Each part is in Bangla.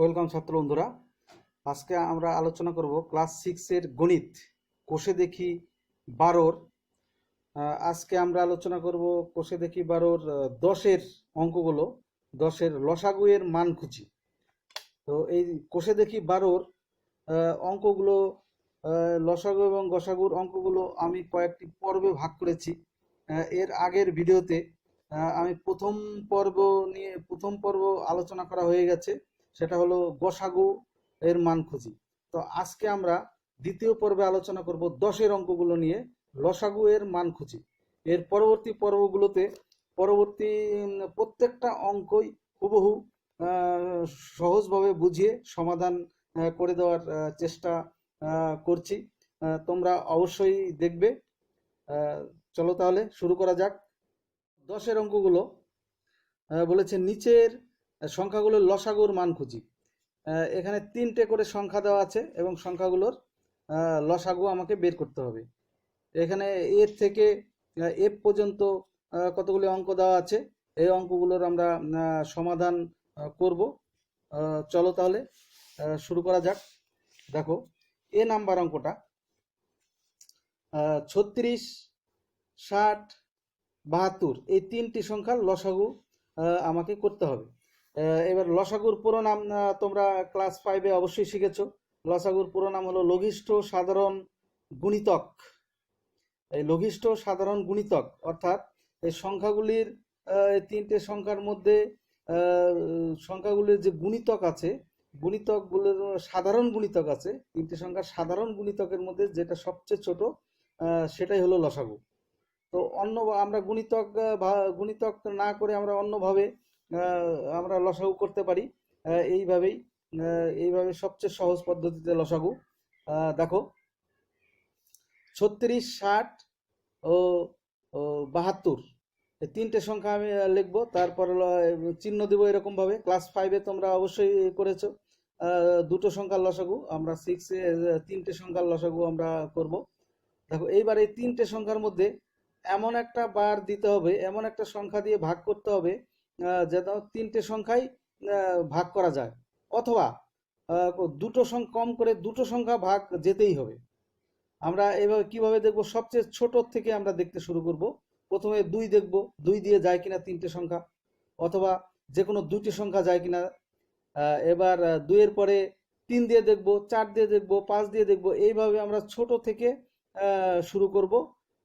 ওয়েলকাম ছাত্র বন্ধুরা। আজকে আমরা আলোচনা করব ক্লাস 6 এর গণিত কোষে দেখি 12-র। আজকে আমরা আলোচনা করব কোষে দেখি 12-র 10-এর অঙ্কগুলো, 10-এর লসাগু এর মান খুঁজি। তো এই কোষে দেখি 12-র অঙ্কগুলো, লসাগু এবং গসাগুর অঙ্কগুলো আমি কয়েকটি পর্বে ভাগ করেছি। এর আগের ভিডিওতে আমি প্রথম পর্ব আলোচনা করা হয়ে গেছে, সেটা হলো গসাগু এর মান খুঁজি। তো আজকে আমরা দ্বিতীয় পর্বে আলোচনা করব 10-এর অঙ্কগুলো নিয়ে, লসাগু এর মান খুঁজি। এর পরবর্তী পর্বগুলোতে প্রত্যেকটা অঙ্কই হুবহু সহজভাবে বুঝিয়ে সমাধান করে দেওয়ার চেষ্টা করছি। তোমরা অবশ্যই দেখবে। চলো তাহলে শুরু করা যাক। 10-এর অঙ্কগুলো বলেছে নিচের সংখ্যাগুলোর লসাগুর মান খুঁজি। এখানে 3টে করে সংখ্যা দেওয়া আছে এবং সংখ্যাগুলোর লসাগু আমাকে বের করতে হবে। এখানে এর থেকে এফ পর্যন্ত কতগুলি অঙ্ক দেওয়া আছে, এই অঙ্কগুলোর আমরা সমাধান করব। চলো তাহলে শুরু করা যাক। দেখো, এ নাম্বার অঙ্কটা 36, 60, 72 এই 3টি সংখ্যার লসাগু আমাকে করতে হবে। এবার লসাগুর পুরো নাম তোমরা ক্লাস 5-এ অবশ্যই শিখেছো। লসাগুর পুরো নাম হলো লঘিষ্ঠ সাধারণ গুণিতক। এই লঘিষ্ঠ সাধারণ গুণিতক অর্থাৎ এই সংখ্যাগুলির, এই 3টে সংখ্যার মধ্যে সংখ্যাগুলির যে গুণিতক আছে, গুণিতকগুলোর সাধারণ গুণিতক আছে, 3টে সংখ্যার সাধারণ গুণিতকের মধ্যে যেটা সবচেয়ে ছোট, সেটাই হলো লসাগু। তো আমরা গুণিতক না করে আমরা অন্যভাবে আমরা লসাগু করতে পারি। এইভাবে সবচেয়ে সহজ পদ্ধতিতে লসাগু। দেখো, 36, 60 ও 72 এই 3টে সংখ্যা আমি লিখবো, তারপর চিহ্ন দিব এরকম ভাবে। ক্লাস 5-এ তোমরা অবশ্যই করেছো। দুটো সংখ্যার লসাগু, আমরা 6-এ 3টে সংখ্যার লসাগু আমরা করব। দেখো, এইবার এই 3টে সংখ্যার মধ্যে এমন একটা বার দিতে হবে, এমন একটা সংখ্যা দিয়ে ভাগ করতে হবে যেন 3টে সংখ্যাই ভাগ করা যায়, অথবা কম করে দুটো সংখ্যা ভাগ যেতেই হবে। আমরা এভাবে কিভাবে দেখব, সবচেয়ে ছোট থেকে আমরা দেখতে শুরু করব। প্রথমে 2 দেখব, 2 দিয়ে যায় কিনা 3টে সংখ্যা, অথবা যে কোনো 2টি সংখ্যা যায় কিনা। এবার 2-এর পরে 3 দিয়ে দেখব, 4 দিয়ে দেখব, 5 দিয়ে দেখব। এইভাবে আমরা ছোট থেকে শুরু করব,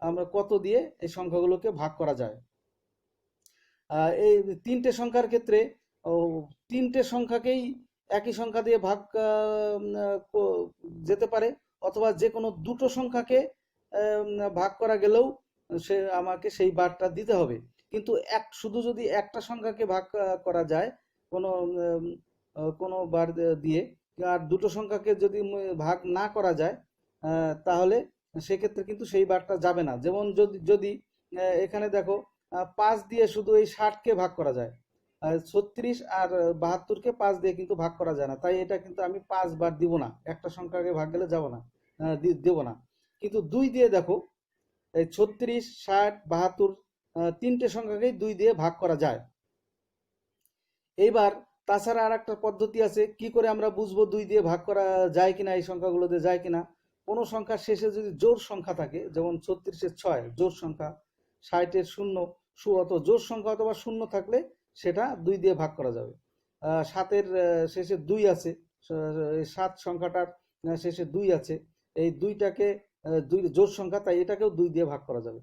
আমরা কত দিয়ে এই সংখ্যাগুলোকে ভাগ করা যায়। এই 3টে সংখ্যার ক্ষেত্রে 3টে সংখ্যাকেই একই সংখ্যা দিয়ে ভাগ যেতে পারে, অথবা যে কোনো দুটো সংখ্যাকে ভাগ করা গেলেও আমাকে সেই বারটা দিতে হবে। কিন্তু শুধু যদি একটা সংখ্যাকে ভাগ করা যায় কোনো বার দিয়ে, আর দুটো সংখ্যাকে যদি ভাগ না করা যায়, তাহলে সেক্ষেত্রে কিন্তু সেই বারটা যাবে না। যেমন যদি এখানে দেখো, 5 দিয়ে শুধু এই 60কে ভাগ করা যায়, 36 আর 72কে 5 দিয়ে কিন্তু ভাগ করা যায় না। তাই এটা কিন্তু আমি 5 বার দিব না, একটা সংখ্যাকে ভাগ গেলে যাব না, দেব না। কিন্তু 2 দিয়ে দেখো, এই 36, 60, 72 3টে সংখ্যাকেই 2 দিয়ে ভাগ করা যায়। এইবার তাছাড়া আর একটা পদ্ধতি আছে, কি করে আমরা বুঝবো 2 দিয়ে ভাগ করা যায় কিনা, এই সংখ্যাগুলোতে যায় কিনা। কোনো সংখ্যার শেষে যদি জোড় সংখ্যা থাকে, যেমন 36-এর 6 জোড় সংখ্যা, 60-এর 0 জোড় সংখ্যা অথবা 0 থাকলে সেটা 2 দিয়ে ভাগ করা যাবে। 7-এর শেষে 2 আছে, 7 সংখ্যাটার শেষে 2 আছে, এই 2টাকে 2 জোড় সংখ্যা, তাই এটাকেও 2 দিয়ে ভাগ করা যাবে।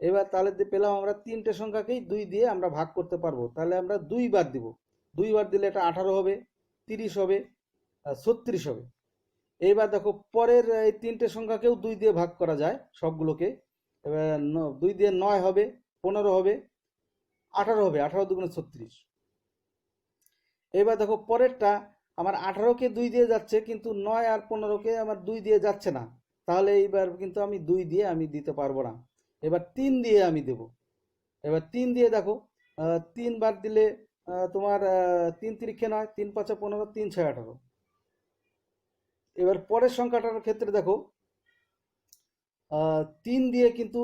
এবার তাহলে পেলাম আমরা 3টে সংখ্যাকেই 2 দিয়ে আমরা ভাগ করতে পারবো। তাহলে আমরা 2 বার দিব, 2 বার দিলে এটা 18 হবে, 30 হবে, 36 হবে। এইবার দেখো, পরের এই 3টে সংখ্যাকেও 2 দিয়ে ভাগ করা যায় সবগুলোকে। এবার 2 দিয়ে 9 হবে, 15 হবে, 18 হবে, 18 দুগুণে 36। এবার দেখো, পরেরটা আমার 18কে 2 দিয়ে যাচ্ছে, কিন্তু 9 আর 15কে আমার 2 দিয়ে যাচ্ছে না। তাহলে এইবার কিন্তু আমি 2 দিয়ে আমি দিতে পারবো না, এবার 3 দিয়ে আমি দেব। এবার 3 দিয়ে দেখো, 3 বার দিলে তোমার 3 তিরিখে 9, 3 5 15, 3 6 18। এবার পরের সংখ্যাটার ক্ষেত্রে দেখো, 3 দিয়ে কিন্তু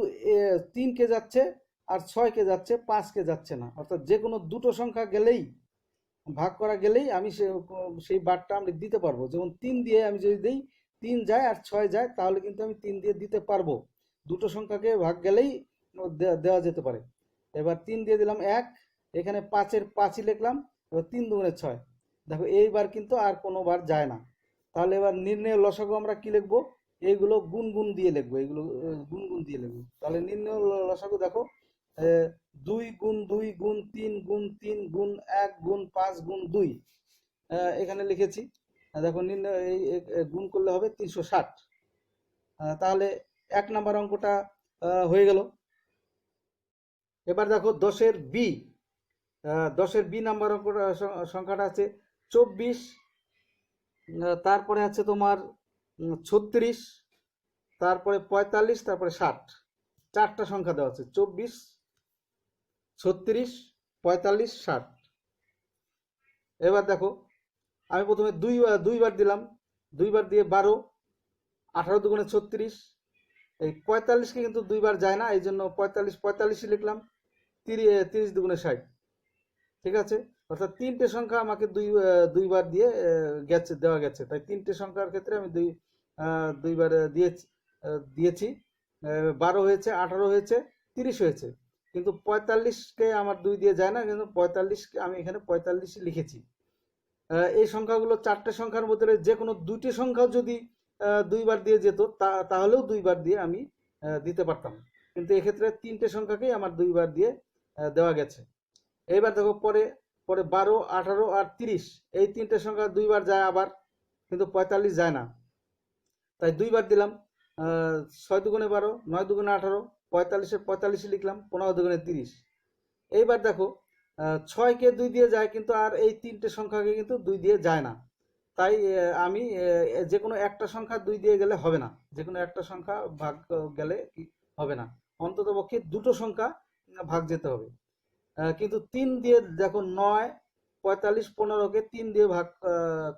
3কে যাচ্ছে, আর 6কে যাচ্ছে, 5কে যাচ্ছে না। অর্থাৎ যে কোনো দুটো সংখ্যা গেলেই ভাগ করা গেলেই আমি সেই বারটা আমি দিতে পারবো। যেমন 3 দিয়ে আমি যদি দিই, 3 যায় আর 6 যায়, তাহলে কিন্তু আমি 3 দিয়ে দিতে পারবো। দুটো সংখ্যাকে ভাগ গেলেই দেওয়া যেতে পারে। এবার 3 দিয়ে দিলাম 1, এখানে 5-এর 5ই লিখলাম। এবার 3 দুগুণে 6। দেখো এইবার কিন্তু আর কোনো বার যায় না। তাহলে এবার নির্ণয় লসাগু আমরা কি লিখবো? এইগুলো গুণ গুণ দিয়ে লিখবো, এগুলো গুণ গুণ দিয়ে লিখবো। তাহলে নির্ণয় লসাগু দেখো, 2 গুণ 2 গুণ 3 গুণ 3 গুণ 1 গুণ 5 গুণ 2 এখানে লিখেছি। দেখো নির্ণয় এই গুণ করলে হবে 360। তাহলে 1 নাম্বার অঙ্কটা হয়ে গেল। এবার দেখো 10-এর বি, 10-এর বি নাম্বার অঙ্কটা সংখ্যাটা আছে 24, তারপরে আছে তোমার 36, তারপরে 45, তারপরে 60। চারটা সংখ্যা দেওয়া আছে, 24, 36, 45, 60। এবার দেখো আমি প্রথমে দুইবার দিলাম, দুইবার দিয়ে 12, 18 দুগুণে 36। এই 45কে কিন্তু দুইবার যায় না, এই জন্য 45 লিখলাম। 30 দুগুণে 60। ঠিক আছে, অর্থাৎ তিনটে সংখ্যা আমাকে দুইবার দিয়ে দেওয়া গেছে। তাই তিনটে সংখ্যার ক্ষেত্রে আমি দুইবার দিয়েছি। 12 হয়েছে, 18 হয়েছে, 30 হয়েছে, কিন্তু 45কে আমার 2 দিয়ে যায় না, কিন্তু 45কে আমি এখানে 45 লিখেছি। এই সংখ্যাগুলো চারটে সংখ্যার মধ্যে যে কোনো দুটি সংখ্যা যদি দুইবার দিয়ে যেত, তাহলেও দুইবার দিয়ে আমি দিতে পারতাম, কিন্তু এক্ষেত্রে তিনটে সংখ্যাকেই আমার দুইবার দিয়ে দেওয়া গেছে। এইবার দেখো পরে 12, 18 আর 30 এই তিনটে সংখ্যা দুইবার যায় আবার, কিন্তু 45 যায় না, তাই দুইবার দিলাম। 6 দুগুণে 12, 9 দুগুণে 18, 45-এর 45 লিখলাম, 15 দুগুণে 30। এইবার দেখো 6কে 2 দিয়ে যায়, কিন্তু আর এই তিনটে সংখ্যাকে কিন্তু 2 দিয়ে যায় না। তাই আমি যে কোনো একটা সংখ্যা 2 দিয়ে গেলে হবে না, যে কোনো একটা সংখ্যা ভাগ গেলে হবে না, অন্তত পক্ষে দুটো সংখ্যা ভাগ যেতে হবে। কিন্তু 3 দিয়ে দেখো 9, 45, 15কে 3 দিয়ে ভাগ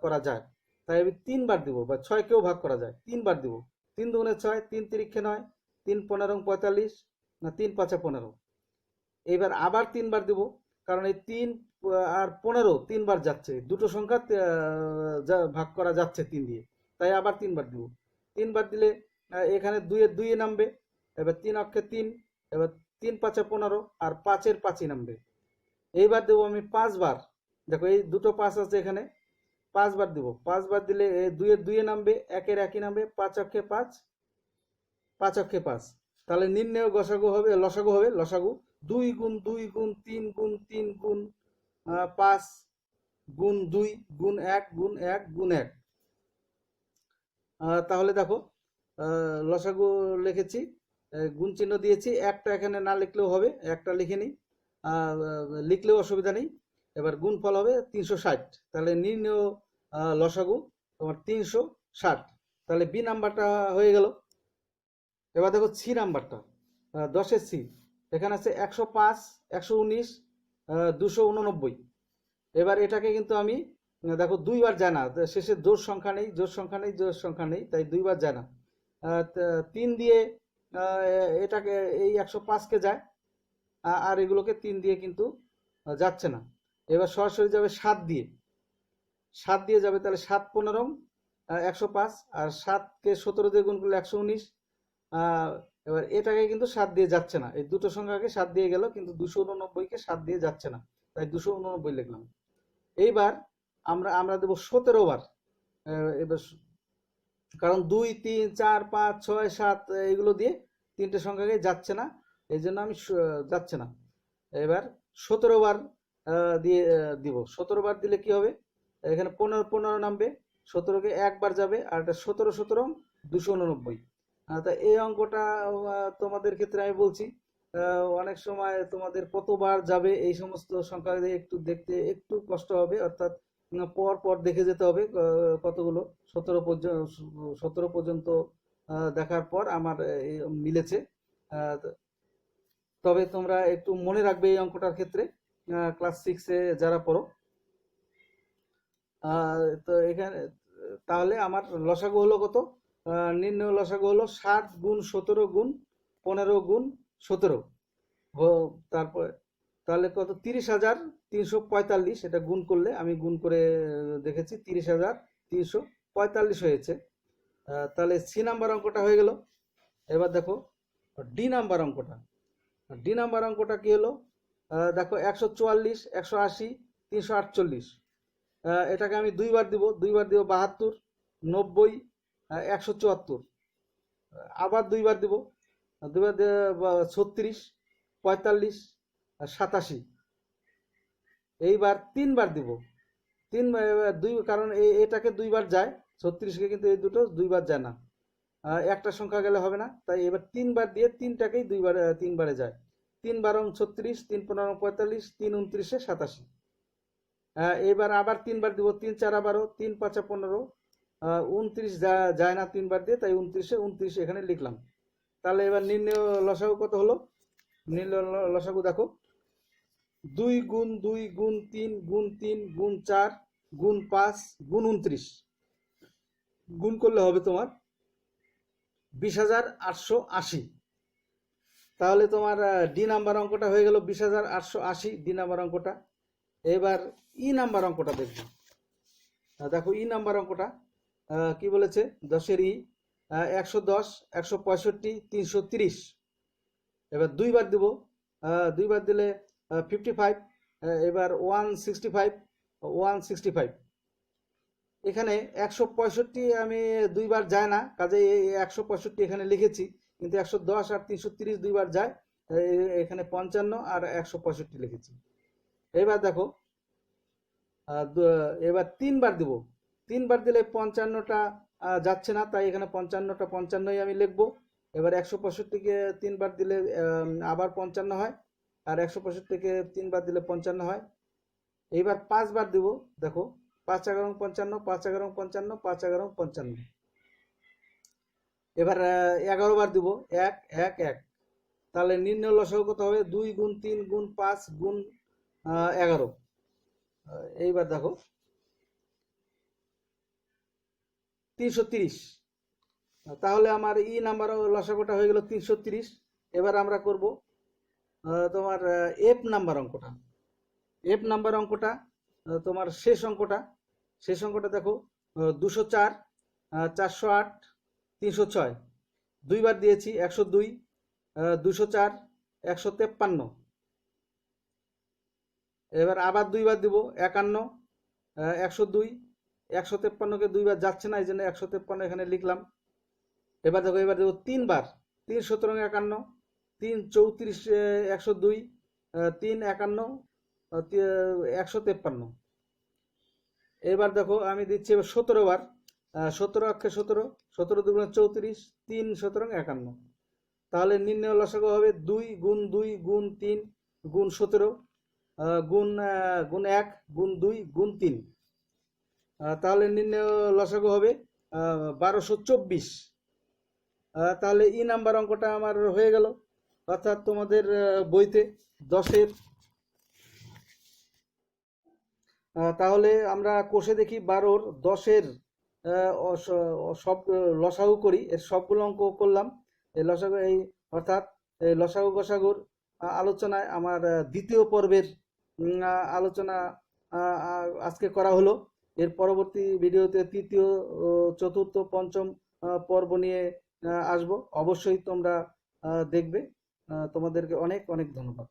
করা যায়, তাই আমি 3 বার দিব। বা 6কেও ভাগ করা যায়, 3 বার দিব। 3 দুগুণে 6, 3 তিরিক্ষে 9, 3 15 45, না 3 5 15। এইবার আবার 3 বার দিব, কারণ এই 3 আর 15 3 বার যাচ্ছে, দুটো সংখ্যা ভাগ করা যাচ্ছে 3 দিয়ে, তাই আবার 3 বার দিব। 3 বার দিলে এখানে 2 এ নামবে। এবার 3 অক্ষে 3, এবার 3 5 15 আর 5-এর 5ই নামবে। এইবার দেবো আমি 5 বার। দেখো এই দুটো 5 আছে এখানে, 5 বার দিব। 5 বার দিলে 2 এ নামবে, 1-এর 1ই নামবে, 5 অক্ষে 5, 5 অক্ষে 5। তাহলে নির্ণয় লসাগু হবে লসাগু 2 গুণ 2 গুণ 3 গুণ 3 গুণ 5 গুণ 2 গুণ 1 গুণ 1 গুণ 1। তাহলে দেখো লসাগু লিখেছি, গুণ চিহ্ন দিয়েছি। একটা এখানে না লিখলেও হবে, একটা লিখে নিই, লিখলেও অসুবিধা নেই। এবার গুণফল হবে 360। তাহলে নির্ণয় লসাগু তোমার 360। তাহলে বি নাম্বারটা হয়ে গেল। এবার দেখো সি নাম্বারটা, 10-এর সি, এখানে আছে 105, 119, 289। এবার এটাকে কিন্তু আমি দেখো দুইবার যায় না, শেষে জোড় সংখ্যা নেই, জোড় সংখ্যা নেই, জোড় সংখ্যা নেই, তাই দুইবার যায় না। 3 দিয়ে এটাকে এই 105কে যায়, আর এগুলোকে 3 দিয়ে কিন্তু যাচ্ছে না। এবার সরাসরি যাবে 7 দিয়ে, 7 দিয়ে যাবে। তাহলে 7 15 105, আর 7কে 17 দিয়ে গুণ করলে 119। এবার এটাকে কিন্তু 7 দিয়ে যাচ্ছে না, এই দুটো সংখ্যাকে 7 দিয়ে গেল, কিন্তু 289কে 7 দিয়ে যাচ্ছে না, তাই 289 লিখলাম। এইবার আমরা দেবো 17 বার। এবার কারণ 2 3 4 5 6 7 এগুলো দিয়ে তিনটে সংখ্যাকে যাচ্ছে না, এই জন্য আমি যাচ্ছে না। এবার 17 বার দিয়ে দিব। 17 বার দিলে কি হবে, এখানে 15 15 নামবে, 17কে একবার যাবে, আর এটা 17 17 289। তা এই অঙ্কটা তোমাদের ক্ষেত্রে আমি বলছি, অনেক সময় তোমাদের কতবার যাবে এই সমস্ত সংখ্যা একটু দেখতে একটু কষ্ট হবে, অর্থাৎ পর পর দেখে যেতে হবে কতগুলো। 17 পর্যন্ত দেখার পর আমার মিলেছে। তবে তোমরা একটু মনে রাখবে এই অঙ্কটার ক্ষেত্রে, ক্লাস 6-এ যারা পড়ো। তো এখানে তাহলে আমার লসাগু হলো কত, নির্ণয় লসাগু হলো 7 গুণ 17 গুণ 15 গুণ 17। তাহলে কত, 30,345, এটা গুণ করলে, আমি গুণ করে দেখেছি, 30,345 হয়েছে। তাহলে সি নাম্বার অঙ্কটা হয়ে গেল। এবার দেখো ডি নাম্বার অঙ্কটা। ডি নাম্বার অঙ্কটা কি হলো, দেখো 144, 180, 348, এটাকে আমি দুইবার দিব, 72, 90, 174, আবার দুইবার দিব, 36, 45, 87, এইবার তিনবার দিব, দুই, কারণ এটাকে দুইবার যায়, 36কে, কিন্তু এই দুটো দুইবার যায় না, একটা সংখ্যা গেলে হবে না, তাই এবার তিনবার দিয়ে তিনটাকেই তিনবারে যায়। 3 12 36, 3 15 45, 3 29 87, এবার আবার তিনবার দিব, 3 4 12, 3 5 15, 29 যায় না তিনবার দিয়ে, তাই 29 এখানে লিখলাম। তাহলে এবার নির্ণয় লসাগু কত হলো, নির্ণয় লসাগু দেখো, 2 গুণ 2 গুণ 3 গুণ 3 গুণ 4 গুণ 5 গুণ 29, গুণ করলে হবে তোমার 20,880। তাহলে তোমার ডি নাম্বার অঙ্কটা হয়ে গেল 20,880, ডি নাম্বার অঙ্কটা। এবার ই নাম্বার অঙ্কটা দেখবো। দেখো ই নাম্বার অঙ্কটা কি বলেছে, 10-এর ই, 110, 165, 330, এবার দুইবার দিব, দুইবার দিলে 55, এবার 165, 165, এখানে 165 আমি দুইবার যায় না, কাজে এই 165 এখানে লিখেছি, কিন্তু 110 আর 330 দুইবার যায়, এখানে 55 আর 165 লিখেছি। এবার দেখো এবার তিনবার দিব, তিনবার দিলে 55টা যাচ্ছে না, তাই এখানে 55টা 55ই আমি লিখবো। এবার 165কে তিনবার দিলে আবার 55 হয়, আর 165কে তিনবার দিলে 55 হয়। এইবার 5বার দিব, দেখো 5 11 55, 5 11 55, 5 11 55, এবার 11 বার দিব, 1 1 1, তাহলে নির্ণয় লসাগু কত হবে, 2 গুণ 3 গুণ 5 গুণ 11। এইবার দেখো 330, তাহলে আমার ই নাম্বার লসাগুটা হয়ে গেল 330। এবার আমরা করব তোমার এফ নাম্বার অঙ্কটা। এফ নাম্বার অঙ্কটা তোমার শেষ অঙ্কটা দেখো, 204, 408, 306, দুইবার দিয়েছি, 102, 204, 153, এবার আবার দুইবার দিব, 51, 102, 153কে দুইবার যাচ্ছে না, এই জন্য 153 এখানে লিখলাম। এবার দেখো, এবার দেবো তিনবার, 3 17 51, 3 34 102, 3 51, 153। এবার দেখো আমি দিচ্ছি এবার 17 বার, 17 অক্ষে 17, 17 দুগুণে 34, 3 17 51, তাহলে নির্ণয় লসাগু হবে 2 গুণ 2 গুণ 3 গুণ 17 গুণ 1 গুণ 2 গুণ 3, তাহলে নির্ণয় লসাগু হবে 1224। তাহলে ই নাম্বার অঙ্কটা আমার হয়ে গেল। অর্থাৎ তোমাদের বইতে 10-এর, তাহলে আমরা কোষে দেখি 12-র 10-এর সব লসাগু করি, এর সবগুলো অঙ্ক করলাম। এই লসাগু, এই অর্থাৎ এই লসাগু গসাগুর আলোচনায় আমার দ্বিতীয় পর্বের আলোচনা আজকে করা হলো। এর পরবর্তী ভিডিওতে তৃতীয়, চতুর্থ, পঞ্চম পর্ব নিয়ে আসবো। অবশ্যই তোমরা দেখবে। তোমাদেরকে অনেক অনেক ধন্যবাদ।